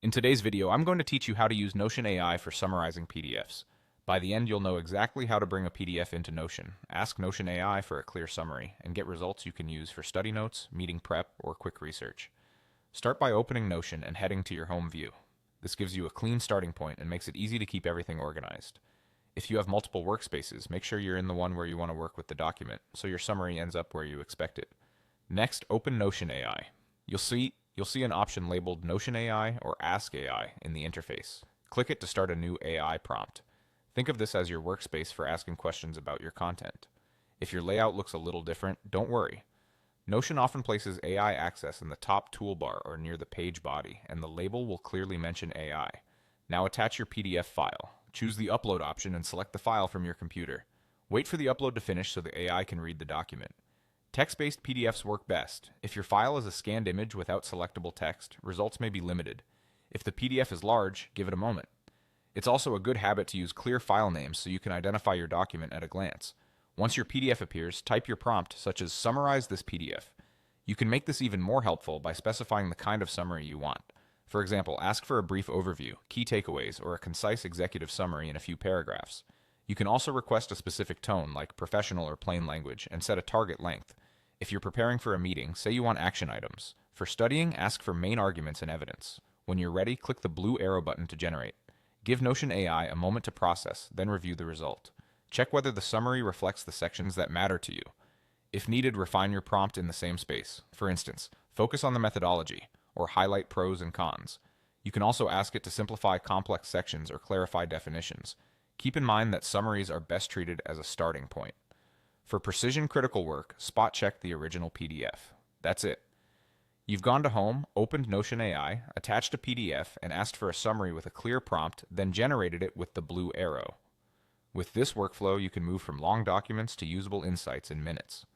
In today's video, I'm going to teach you how to use Notion AI for summarizing PDFs. By the end, you'll know exactly how to bring a PDF into Notion, ask Notion AI for a clear summary, and get results you can use for study notes, meeting prep, or quick research. Start by opening Notion and heading to your home view. This gives you a clean starting point and makes it easy to keep everything organized. If you have multiple workspaces, make sure you're in the one where you want to work with the document, so your summary ends up where you expect it. Next, open Notion AI. You'll see an option labeled Notion AI or Ask AI in the interface. Click it to start a new AI prompt. Think of this as your workspace for asking questions about your content. If your layout looks a little different, don't worry. Notion often places AI access in the top toolbar or near the page body, and the label will clearly mention AI. Now attach your PDF file. Choose the upload option and select the file from your computer. Wait for the upload to finish so the AI can read the document. Text-based PDFs work best. If your file is a scanned image without selectable text, results may be limited. If the PDF is large, give it a moment. It's also a good habit to use clear file names so you can identify your document at a glance. Once your PDF appears, type your prompt such as "summarize this PDF." You can make this even more helpful by specifying the kind of summary you want. For example, ask for a brief overview, key takeaways, or a concise executive summary in a few paragraphs. You can also request a specific tone, like professional or plain language, and set a target length. If you're preparing for a meeting, say you want action items. For studying, ask for main arguments and evidence. When you're ready, click the blue arrow button to generate. Give Notion AI a moment to process, then review the result. Check whether the summary reflects the sections that matter to you. If needed, refine your prompt in the same space. For instance, focus on the methodology, or highlight pros and cons. You can also ask it to simplify complex sections or clarify definitions. Keep in mind that summaries are best treated as a starting point. For precision critical work, spot check the original PDF. That's it. You've gone to Home, opened Notion AI, attached a PDF, and asked for a summary with a clear prompt, then generated it with the blue arrow. With this workflow, you can move from long documents to usable insights in minutes.